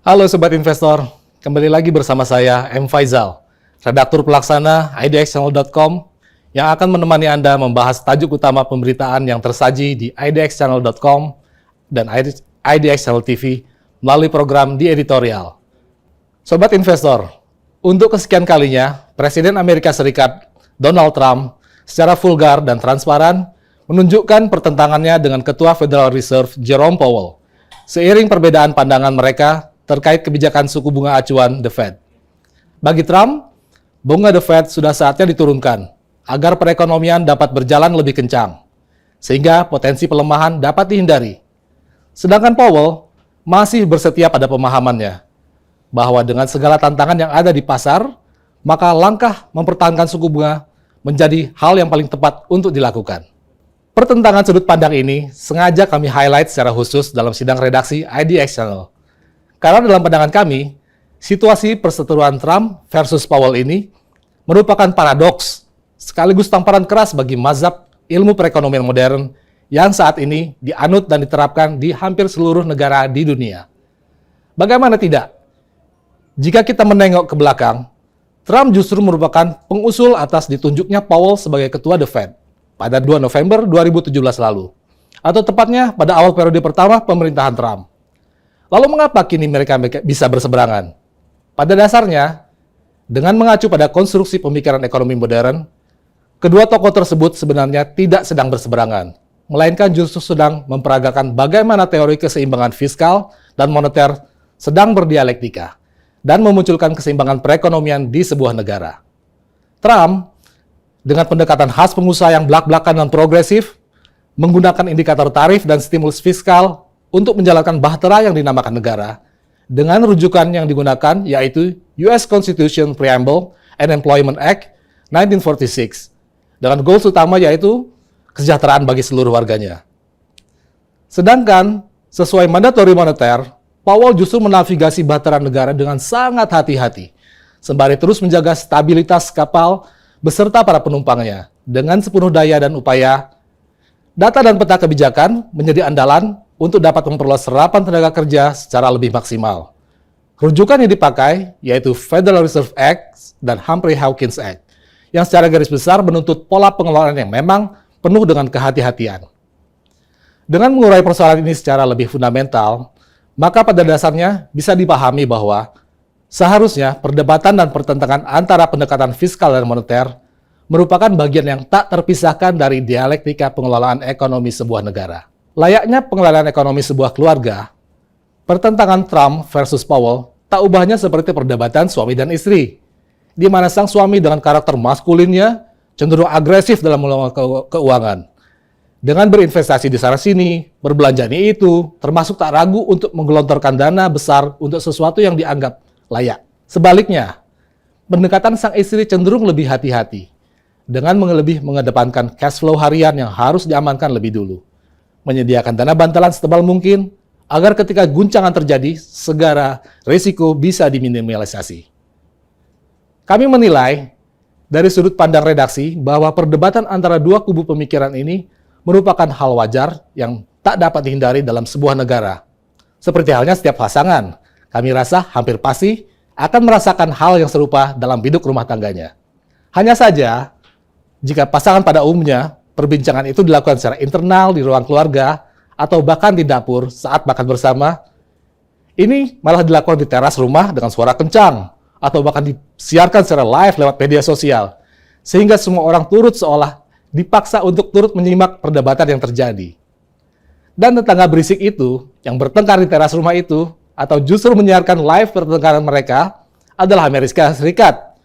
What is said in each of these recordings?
Halo Sobat Investor, kembali lagi bersama saya, M. Faizal, redaktur pelaksana idxchannel.com yang akan menemani Anda membahas tajuk utama pemberitaan yang tersaji di idxchannel.com dan IDX Channel TV melalui program di editorial. Sobat Investor, untuk kesekian kalinya, Presiden Amerika Serikat Donald Trump secara vulgar dan transparan menunjukkan pertentangannya dengan Ketua Federal Reserve Jerome Powell, seiring perbedaan pandangan mereka terkait kebijakan suku bunga acuan The Fed. Bagi Trump, bunga The Fed sudah saatnya diturunkan agar perekonomian dapat berjalan lebih kencang, sehingga potensi pelemahan dapat dihindari. Sedangkan Powell masih bersetia pada pemahamannya bahwa dengan segala tantangan yang ada di pasar, maka langkah mempertahankan suku bunga menjadi hal yang paling tepat untuk dilakukan. Pertentangan sudut pandang ini sengaja kami highlight secara khusus dalam sidang redaksi IDX Channel. Karena dalam pandangan kami, situasi perseteruan Trump versus Powell ini merupakan paradoks sekaligus tamparan keras bagi mazhab ilmu perekonomian modern yang saat ini dianut dan diterapkan di hampir seluruh negara di dunia. Bagaimana tidak? Jika kita menengok ke belakang, Trump justru merupakan pengusul atas ditunjuknya Powell sebagai ketua The Fed pada 2 November 2017 lalu, atau tepatnya pada awal periode pertama pemerintahan Trump. Lalu mengapa kini mereka bisa berseberangan? Pada dasarnya, dengan mengacu pada konstruksi pemikiran ekonomi modern, kedua tokoh tersebut sebenarnya tidak sedang berseberangan, melainkan justru sedang memperagakan bagaimana teori keseimbangan fiskal dan moneter sedang berdialektika dan memunculkan keseimbangan perekonomian di sebuah negara. Trump, dengan pendekatan khas pengusaha yang belak-belakan dan progresif, menggunakan indikator tarif dan stimulus fiskal untuk menjalankan bahtera yang dinamakan negara, dengan rujukan yang digunakan yaitu US Constitution Preamble and Employment Act 1946, dengan goals utama yaitu kesejahteraan bagi seluruh warganya. Sedangkan, sesuai mandatori moneter, Powell justru menavigasi bahtera negara dengan sangat hati-hati, sembari terus menjaga stabilitas kapal beserta para penumpangnya dengan sepenuh daya dan upaya. Data dan peta kebijakan menjadi andalan untuk dapat memperluas serapan tenaga kerja secara lebih maksimal. Rujukan yang dipakai yaitu Federal Reserve Act dan Humphrey-Hawkins Act, yang secara garis besar menuntut pola pengelolaan yang memang penuh dengan kehati-hatian. Dengan mengurai persoalan ini secara lebih fundamental, maka pada dasarnya bisa dipahami bahwa seharusnya perdebatan dan pertentangan antara pendekatan fiskal dan moneter merupakan bagian yang tak terpisahkan dari dialektika pengelolaan ekonomi sebuah negara. Layaknya pengelolaan ekonomi sebuah keluarga, pertentangan Trump versus Powell tak ubahnya seperti perdebatan suami dan istri, di mana sang suami dengan karakter maskulinnya cenderung agresif dalam mengelola keuangan. Dengan berinvestasi di sana-sini, berbelanja ini itu, termasuk tak ragu untuk menggelontorkan dana besar untuk sesuatu yang dianggap layak. Sebaliknya, pendekatan sang istri cenderung lebih hati-hati, dengan lebih mengedepankan cash flow harian yang harus diamankan lebih dulu, menyediakan dana bantalan setebal mungkin agar ketika guncangan terjadi, segala risiko bisa diminimalisasi. Kami menilai dari sudut pandang redaksi bahwa perdebatan antara dua kubu pemikiran ini merupakan hal wajar yang tak dapat dihindari dalam sebuah negara. Seperti halnya setiap pasangan, kami rasa hampir pasti akan merasakan hal yang serupa dalam biduk rumah tangganya. Hanya saja, jika pasangan pada umumnya perbincangan itu dilakukan secara internal di ruang keluarga atau bahkan di dapur saat makan bersama, ini malah dilakukan di teras rumah dengan suara kencang atau bahkan disiarkan secara live lewat media sosial, sehingga semua orang turut seolah dipaksa untuk turut menyimak perdebatan yang terjadi. Dan tetangga berisik itu yang bertengkar di teras rumah itu atau justru menyiarkan live pertengkaran mereka adalah Amerika Serikat,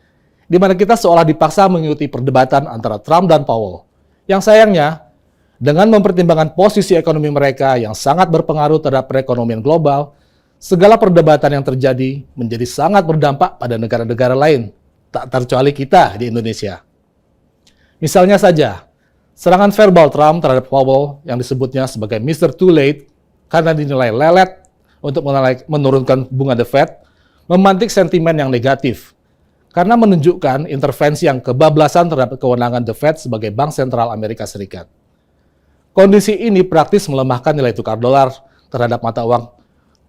di mana kita seolah dipaksa mengikuti perdebatan antara Trump dan Powell. Yang sayangnya, dengan mempertimbangkan posisi ekonomi mereka yang sangat berpengaruh terhadap perekonomian global, segala perdebatan yang terjadi menjadi sangat berdampak pada negara-negara lain, tak terkecuali kita di Indonesia. Misalnya saja, serangan verbal Trump terhadap Powell yang disebutnya sebagai Mr. Too Late karena dinilai lelet untuk menurunkan bunga The Fed, memantik sentimen yang negatif karena menunjukkan intervensi yang kebablasan terhadap kewenangan The Fed sebagai Bank Sentral Amerika Serikat. Kondisi ini praktis melemahkan nilai tukar dolar terhadap mata uang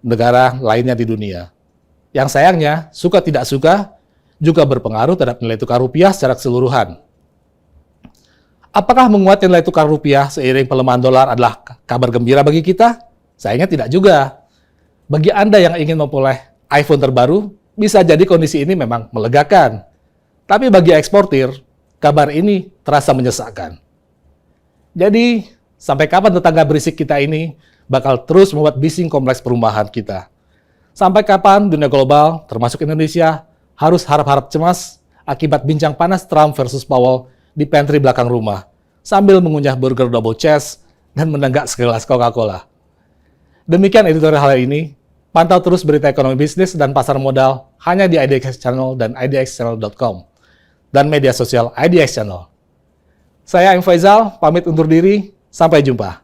negara lainnya di dunia, Yang sayangnya, suka tidak suka, juga berpengaruh terhadap nilai tukar rupiah secara keseluruhan. Apakah menguatnya nilai tukar rupiah seiring pelemahan dolar adalah kabar gembira bagi kita? Sayangnya tidak juga. Bagi Anda yang ingin memperoleh iPhone terbaru, bisa jadi kondisi ini memang melegakan. Tapi bagi eksportir, kabar ini terasa menyesakkan. Jadi, sampai kapan tetangga berisik kita ini bakal terus membuat bising kompleks perumahan kita? Sampai kapan dunia global, termasuk Indonesia, harus harap-harap cemas akibat bincang panas Trump versus Powell di pantry belakang rumah, sambil mengunyah burger double cheese dan menenggak segelas Coca-Cola. Demikian editorial hari ini. Pantau terus berita ekonomi bisnis dan pasar modal hanya di IDX Channel dan idxchannel.com dan media sosial IDX Channel. Saya M. Faizal, pamit undur diri. Sampai jumpa.